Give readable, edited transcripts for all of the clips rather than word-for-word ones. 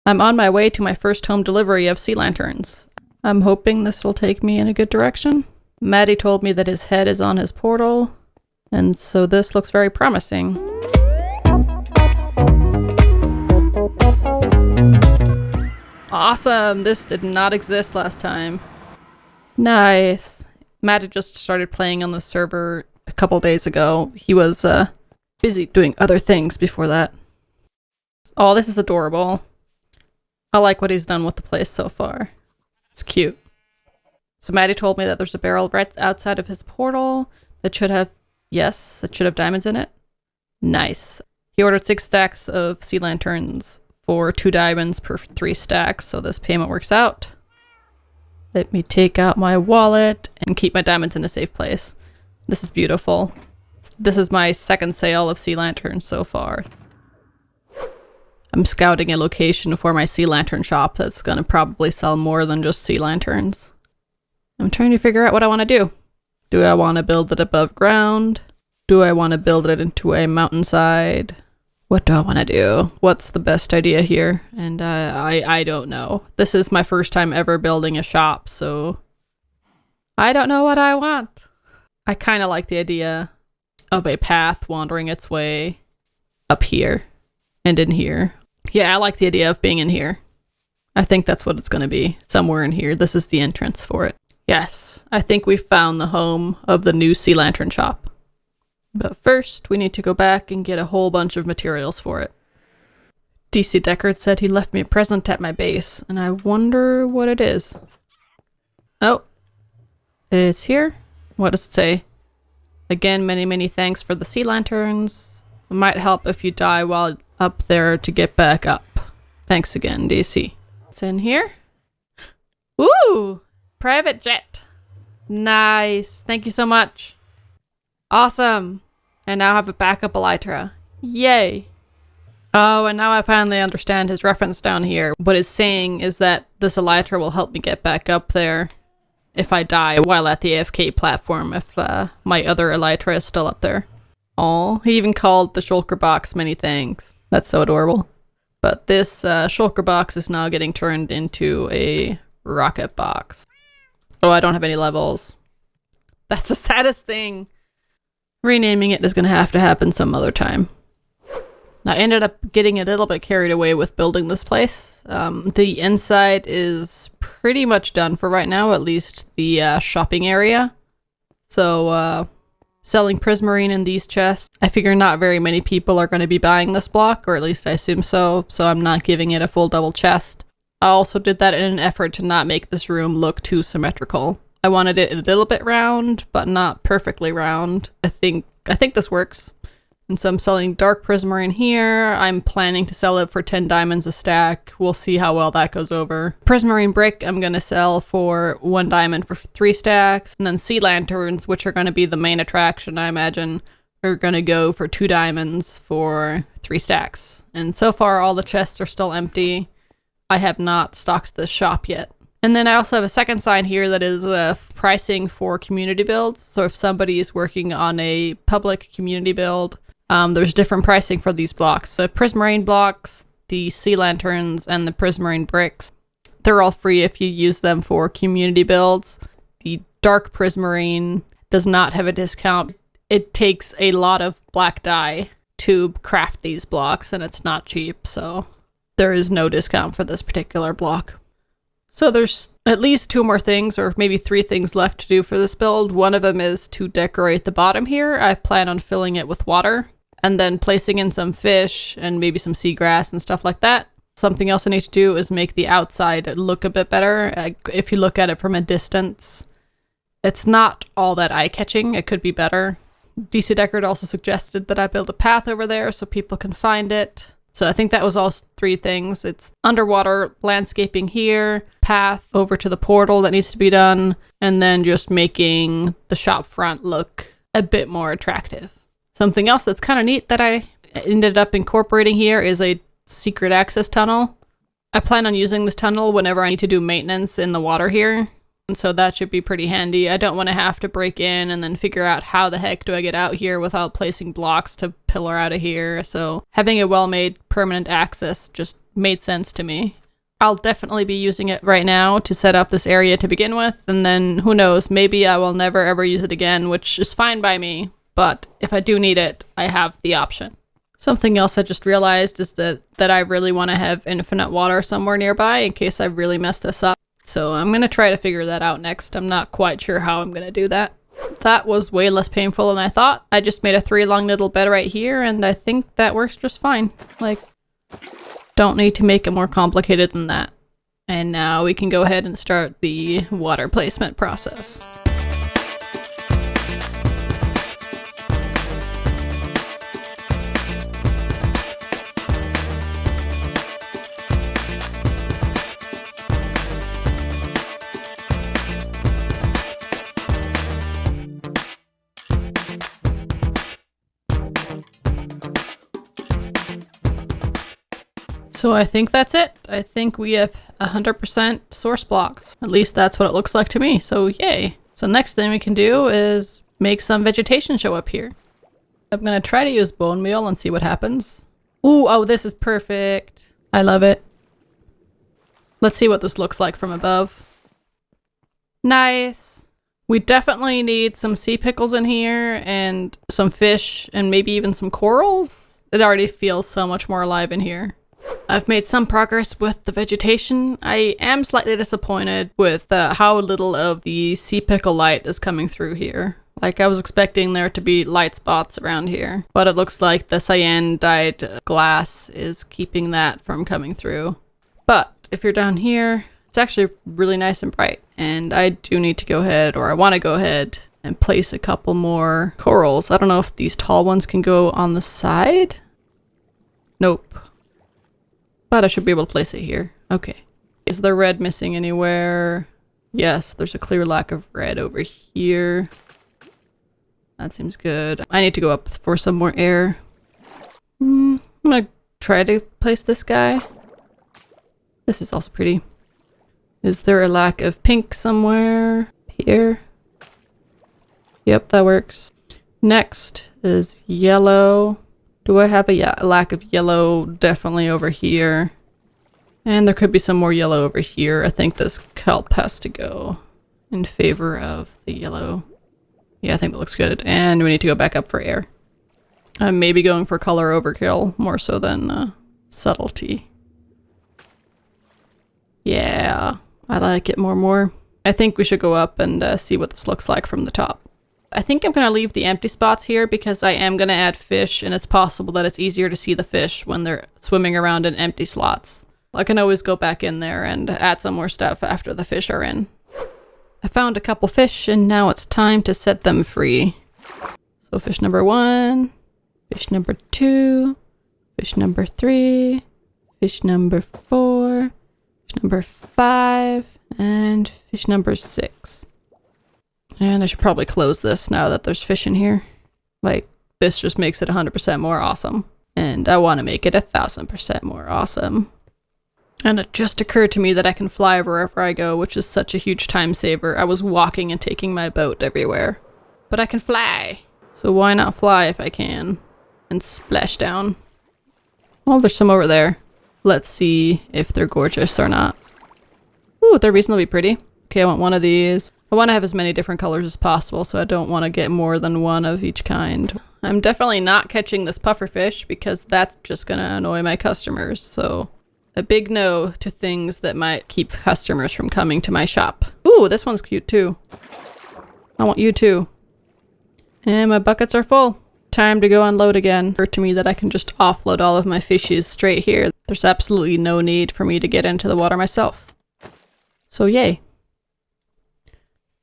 I'm on my way to my first home delivery of sea lanterns. I'm hoping this will take me in a good direction. Maddie told me that his head is on his portal, and so this looks very promising. Awesome! This did not exist last time. Nice. Maddie just started playing on the server a couple days ago. He was busy doing other things before that. Oh, this is adorable. I like what he's done with the place so far. It's cute. So Maddie told me that there's a barrel right outside of his portal that should have, yes, that should have diamonds in it. Nice. He ordered 6 stacks of sea lanterns for 2 diamonds per 3 stacks, so this payment works out. Let me take out my wallet and keep my diamonds in a safe place. This is beautiful. This is my second sale of sea lanterns so far. I'm scouting a location for my sea lantern shop that's gonna probably sell more than just sea lanterns. I'm trying to figure out what I want to do. Do I want to build it above ground? Do I want to build it into a mountainside? What do I want to do? What's the best idea here? And I don't know. This is my first time ever building a shop, so I don't know what I want. I kind of like the idea of a path wandering its way up here and in here. Yeah, I like the idea of being in here. I think that's what it's going to be. Somewhere in here. This is the entrance for it. Yes, I think we found the home of the new sea lantern shop. But first, we need to go back and get a whole bunch of materials for it. DC Deckard said he left me a present at my base, and I wonder what it is. Oh, it's here. What does it say? Again, many thanks for the sea lanterns. It might help if you die while up there to get back up. Thanks again, DC. It's in here. Ooh! Private jet. Nice. Thank you so much. Awesome. And now I have a backup elytra. Yay. Oh, and now I finally understand his reference down here. What it's saying is that this elytra will help me get back up there if I die while at the AFK platform, if my other elytra is still up there. Aw, he even called the shulker box many things. That's so adorable. But this shulker box is now getting turned into a rocket box. Oh, I don't have any levels. That's the saddest thing. Renaming it is going to happen some other time. I ended up getting a little bit carried away with building this place. The inside is pretty much done for right now, at least the shopping area. So, selling prismarine in these chests. I figure not very many people are going to be buying this block, or at least I assume so, so I'm not giving it a full double chest. I also did that in an effort to not make this room look too symmetrical. I wanted it a little bit round, but not perfectly round. I think this works. And so I'm selling dark prismarine here. I'm planning to sell it for 10 diamonds a stack. We'll see how well that goes over. Prismarine brick I'm going to sell for 1 diamond for 3 stacks. And then sea lanterns, which are going to be the main attraction, I imagine, are going to go for 2 diamonds for 3 stacks. And so far all the chests are still empty. I have not stocked this shop yet. And then I also have a second sign here that is pricing for community builds. So if somebody is working on a public community build, there's different pricing for these blocks. The prismarine blocks, the sea lanterns, and the prismarine bricks. They're all free if you use them for community builds. The dark prismarine does not have a discount. It takes a lot of black dye to craft these blocks, and it's not cheap, so there is no discount for this particular block. So there's at least 2 more things, or maybe 3 things left to do for this build. One of them is to decorate the bottom here. I plan on filling it with water and then placing in some fish and maybe some seagrass and stuff like that. Something else I need to do is make the outside look a bit better. If you look at it from a distance, it's not all that eye-catching. It could be better. DC Deckard also suggested that I build a path over there so people can find it. So I think that was all 3 things. It's underwater landscaping here, path over to the portal that needs to be done, and then just making the shop front look a bit more attractive. Something else that's kind of neat that I ended up incorporating here is a secret access tunnel. I plan on using this tunnel whenever I need to do maintenance in the water here. And so that should be pretty handy. I don't want to have to break in and then figure out how the heck do I get out here without placing blocks to pillar out of here. So having a well-made permanent access just made sense to me. I'll definitely be using it right now to set up this area to begin with, and then who knows, maybe I will never ever use it again, which is fine by me, but if I do need it, I have the option. Something else I just realized is that I really want to have infinite water somewhere nearby in case I really mess this up. So I'm going to try to figure that out next. I'm not quite sure how I'm going to do that. That was way less painful than I thought. I just made a 3 long little bed right here, and I think that works just fine. Like, don't need to make it more complicated than that. And now we can go ahead and start the water placement process. So I think that's it. I think we have 100% source blocks. At least that's what it looks like to me, so yay. So next thing we can do is make some vegetation show up here. I'm gonna try to use bone meal and see what happens. Ooh, oh, this is perfect. I love it. Let's see what this looks like from above. Nice. We definitely need some sea pickles in here and some fish and maybe even some corals. It already feels so much more alive in here. I've made some progress with the vegetation. I am slightly disappointed with how little of the sea pickle light is coming through here. Like, I was expecting there to be light spots around here, but it looks like the cyan dyed glass is keeping that from coming through. But if you're down here, it's actually really nice and bright. And I do need to go ahead, or I want to go ahead and place a couple more corals. I don't know if these tall ones can go on the side. Nope. But I should be able to place it here. Okay. Is there red missing anywhere? Yes, there's a clear lack of red over here. That seems good. I need to go up for some more air. I'm gonna try to place this guy. This is also pretty. Is there a lack of pink somewhere? Here? Yep, that works. Next is yellow. Do I have a lack of yellow? Definitely over here. And there could be some more yellow over here. I think this kelp has to go in favor of the yellow. Yeah, I think that looks good. And we need to go back up for air. I'm maybe going for color overkill more so than subtlety. Yeah, I like it more. I think we should go up and see what this looks like from the top. I think I'm going to leave the empty spots here because I am going to add fish, and it's possible that it's easier to see the fish when they're swimming around in empty slots. I can always go back in there and add some more stuff after the fish are in. I found a couple fish, and now it's time to set them free. So fish number 1, fish number 2, fish number 3, fish number 4, fish number 5, and fish number 6. And I should probably close this now that there's fish in here. Like, this just makes it 100% more awesome. And I want to make it 1,000% more awesome. And it just occurred to me that I can fly wherever I go, which is such a huge time saver. I was walking and taking my boat everywhere. But I can fly. So why not fly if I can? And splash down. Well, there's some over there. Let's see if they're gorgeous or not. Ooh, they're reasonably pretty. Okay, I want one of these. I want to have as many different colors as possible, so I don't want to get more than one of each kind. I'm definitely not catching this pufferfish because that's just going to annoy my customers, so a big no to things that might keep customers from coming to my shop. Ooh, this one's cute too. I want you too. And my buckets are full. Time to go unload again. It occurred to me that I can just offload all of my fishies straight here. There's absolutely no need for me to get into the water myself. So yay.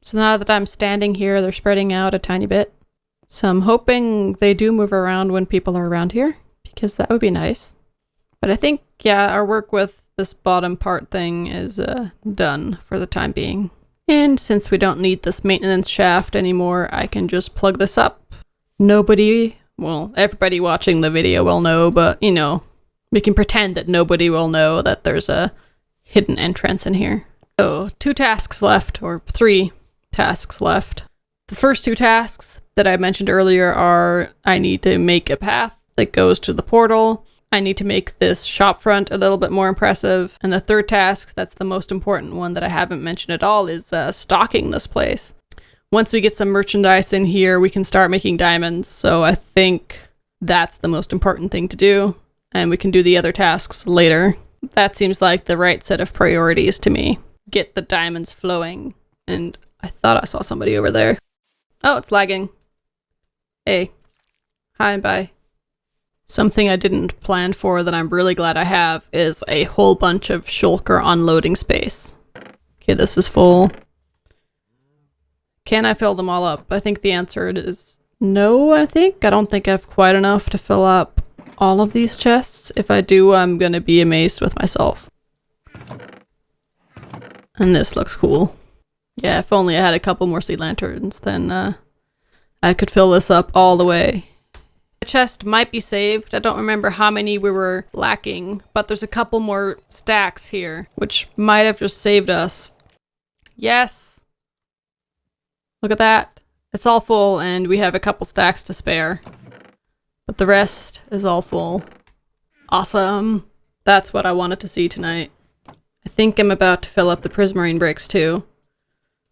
So now that I'm standing here, they're spreading out a tiny bit. So I'm hoping they do move around when people are around here, because that would be nice. But I think, yeah, our work with this bottom part thing is done for the time being. And since we don't need this maintenance shaft anymore, I can just plug this up. Nobody, well, everybody watching the video will know, but, you know, we can pretend that nobody will know that there's a hidden entrance in here. So 2 tasks left, or 3 tasks left. The first 2 tasks that I mentioned earlier are I need to make a path that goes to the portal. I need to make this shop front a little bit more impressive. And the third task, that's the most important one that I haven't mentioned at all, is stocking this place. Once we get some merchandise in here, we can start making diamonds. So I think that's the most important thing to do. And we can do the other tasks later. That seems like the right set of priorities to me. Get the diamonds flowing. And I thought I saw somebody over there. Oh, it's lagging. Hey. Hi and bye. Something I didn't plan for that I'm really glad I have is a whole bunch of shulker unloading space. Okay, this is full. Can I fill them all up? I think the answer is no, I think. I don't think I have quite enough to fill up all of these chests. If I do, I'm gonna be amazed with myself. And this looks cool. Yeah, if only I had a couple more sea lanterns, then I could fill this up all the way. The chest might be saved. I don't remember how many we were lacking, but there's a couple more stacks here, which might have just saved us. Yes! Look at that. It's all full, and we have a couple stacks to spare. But the rest is all full. Awesome! That's what I wanted to see tonight. I think I'm about to fill up the prismarine bricks too.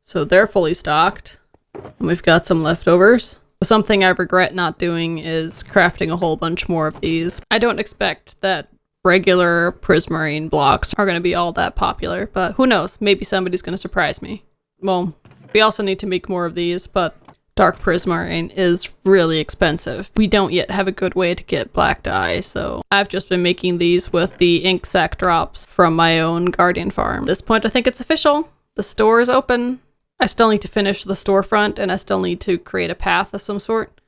So they're fully stocked. And we've got some leftovers. Something I regret not doing is crafting a whole bunch more of these. I don't expect that regular prismarine blocks are going to be all that popular, but who knows? Maybe somebody's going to surprise me. Well, we also need to make more of these, but dark prismarine is really expensive. We don't yet have a good way to get black dye, so I've just been making these with the ink sac drops from my own guardian farm. At this point, I think it's official. The store is open. I still need to finish the storefront, and I still need to create a path of some sort.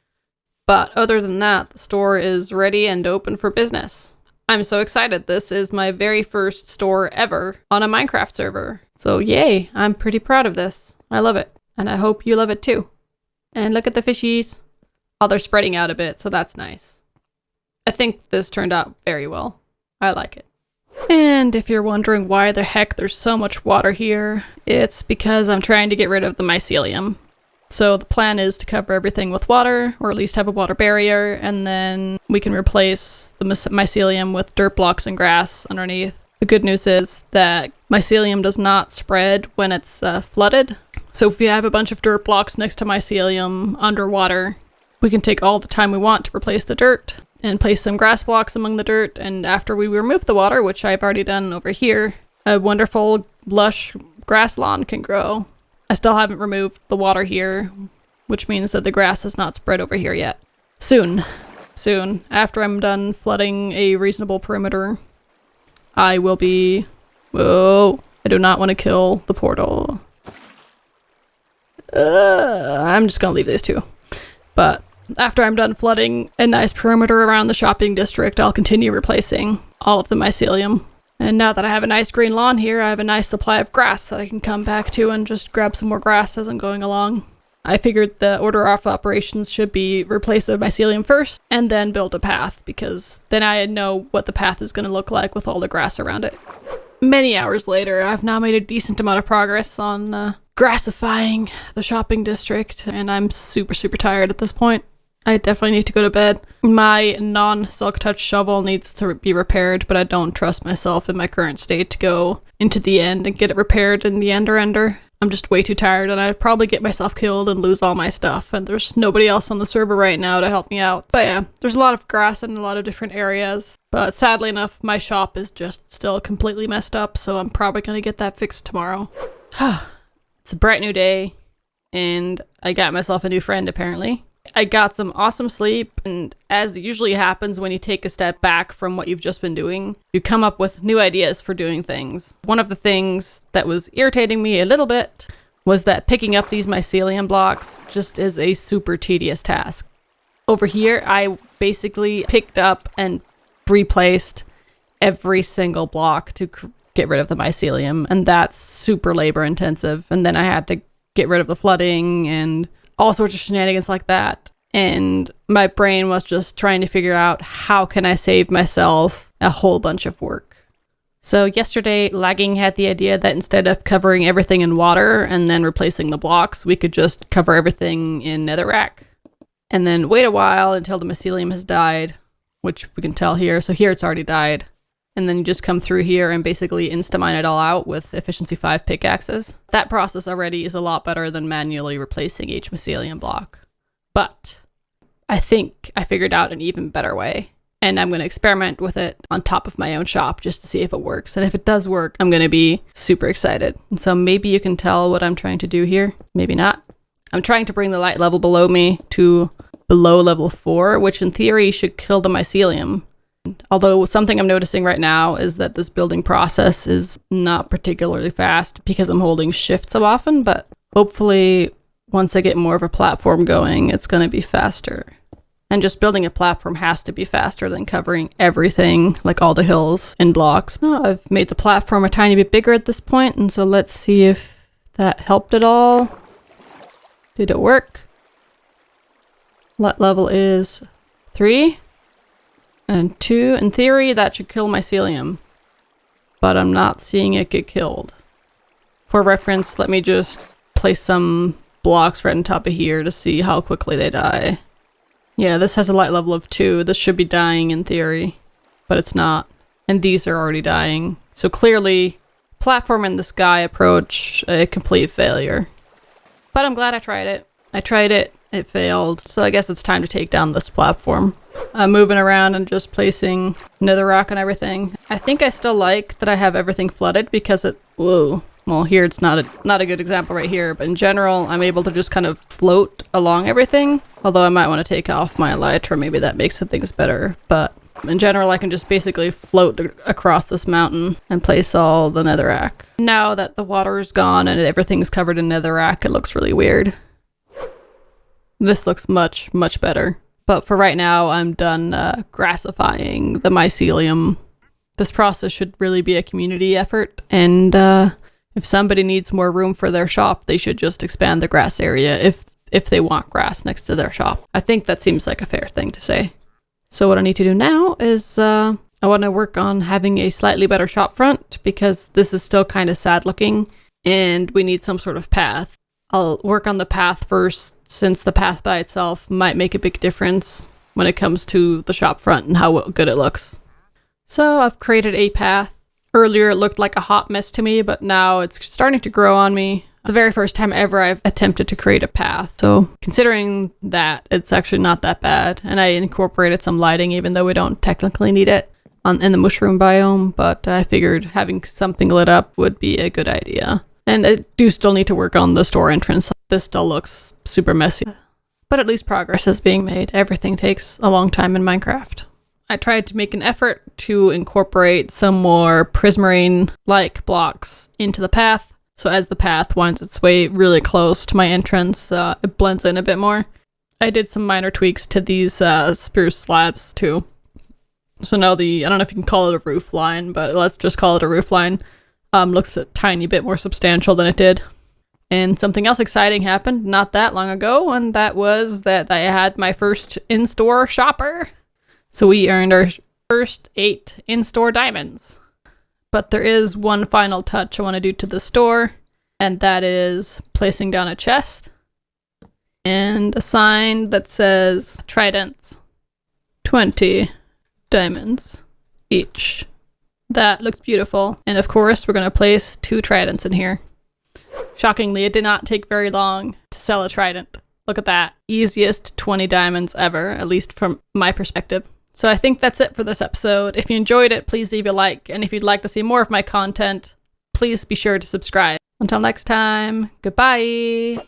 But other than that, the store is ready and open for business. I'm so excited. This is my very first store ever on a Minecraft server. So yay, I'm pretty proud of this. I love it. And I hope you love it too. And look at the fishies. Oh, they're spreading out a bit, so that's nice. I think this turned out very well. I like it. And if you're wondering why the heck there's so much water here, it's because I'm trying to get rid of the mycelium. So the plan is to cover everything with water, or at least have a water barrier, and then we can replace the mycelium with dirt blocks and grass underneath. The good news is that mycelium does not spread when it's flooded. So if we have a bunch of dirt blocks next to mycelium underwater, we can take all the time we want to replace the dirt and place some grass blocks among the dirt, and after we remove the water, which I've already done over here, a wonderful lush grass lawn can grow. I still haven't removed the water here, which means that the grass is not spread over here yet. Soon, after I'm done flooding a reasonable perimeter, I will be... Whoa, I do not want to kill the portal. I'm just gonna leave these two. But after I'm done flooding a nice perimeter around the shopping district, I'll continue replacing all of the mycelium. And now that I have a nice green lawn here, I have a nice supply of grass that I can come back to and just grab some more grass as I'm going along. I figured the order of operations should be replace the mycelium first, and then build a path, because then I know what the path is going to look like with all the grass around it. Many hours later, I've now made a decent amount of progress on grassifying the shopping district, and I'm super tired at this point. I definitely need to go to bed. My non-silk touch shovel needs to be repaired, but I don't trust myself in my current state to go into the end and get it repaired in the ender. I'm just way too tired, and I'd probably get myself killed and lose all my stuff, and there's nobody else on the server right now to help me out. But yeah, there's a lot of grass in a lot of different areas, but sadly enough, my shop is just still completely messed up, so I'm probably gonna get that fixed tomorrow. It's a bright new day, and I got myself a new friend apparently. I got some awesome sleep, and as usually happens when you take a step back from what you've just been doing, you come up with new ideas for doing things. One of the things that was irritating me a little bit was that picking up these mycelium blocks just is a super tedious task. Over here, I basically picked up and replaced every single block to get rid of the mycelium, and that's super labor intensive. And then I had to get rid of the flooding and all sorts of shenanigans like that. And my brain was just trying to figure out how can I save myself a whole bunch of work. So yesterday, Lagging had the idea that instead of covering everything in water and then replacing the blocks, we could just cover everything in netherrack and then wait a while until the mycelium has died, which we can tell here. So here it's already died. And then you just come through here and basically insta-mine it all out with efficiency 5 pickaxes. That process already is a lot better than manually replacing each mycelium block. But I think I figured out an even better way. And I'm going to experiment with it on top of my own shop just to see if it works. And if it does work, I'm going to be super excited. And so maybe you can tell what I'm trying to do here. Maybe not. I'm trying to bring the light level below me to below level 4, which in theory should kill the mycelium. Although something I'm noticing right now is that this building process is not particularly fast because I'm holding shift so often, but hopefully once I get more of a platform going, it's going to be faster. And just building a platform has to be faster than covering everything, like all the hills and blocks. Oh, I've made the platform a tiny bit bigger at this point, and so let's see if that helped at all. Did it work? Light level is 3. And 2, in theory, that should kill mycelium. But I'm not seeing it get killed. For reference, let me just place some blocks right on top of here to see how quickly they die. Yeah, this has a light level of 2. This should be dying in theory, but it's not. And these are already dying. So clearly, platform in the sky approach, a complete failure. But I'm glad I tried it. It failed. So I guess it's time to take down this platform. I'm moving around and just placing netherrack and everything. I think I still like that I have everything flooded because it... Whoa. Well, here it's not a good example right here, but in general, I'm able to just kind of float along everything. Although I might want to take off my elytra, maybe that makes things better. But in general, I can just basically float across this mountain and place all the netherrack. Now that the water is gone and everything's covered in netherrack, it looks really weird. This looks much, much better. But for right now, I'm done grassifying the mycelium. This process should really be a community effort, and if somebody needs more room for their shop, they should just expand the grass area if they want grass next to their shop. I think that seems like a fair thing to say. So what I need to do now is I want to work on having a slightly better shop front because this is still kind of sad looking and we need some sort of path. I'll work on the path first since the path by itself might make a big difference when it comes to the shop front and how good it looks. So I've created a path. Earlier it looked like a hot mess to me, but now it's starting to grow on me. The very first time ever I've attempted to create a path. So considering that, it's actually not that bad. And I incorporated some lighting even though we don't technically need it in the mushroom biome, but I figured having something lit up would be a good idea. And I do still need to work on the store entrance. This still looks super messy. But at least progress is being made. Everything takes a long time in Minecraft. I tried to make an effort to incorporate some more prismarine-like blocks into the path. So as the path winds its way really close to my entrance, it blends in a bit more. I did some minor tweaks to these spruce slabs too. So now I don't know if you can call it a roof line, but let's just call it a roof line. Looks a tiny bit more substantial than it did. And something else exciting happened not that long ago, and that was that I had my first in-store shopper. So we earned our first 8 in-store diamonds. But there is one final touch I want to do to the store, and that is placing down a chest and a sign that says tridents, 20 diamonds each. That looks beautiful. And of course, we're going to place 2 tridents in here. Shockingly, it did not take very long to sell a trident. Look at that. Easiest 20 diamonds ever, at least from my perspective. So I think that's it for this episode. If you enjoyed it, please leave a like. And if you'd like to see more of my content, please be sure to subscribe. Until next time, goodbye.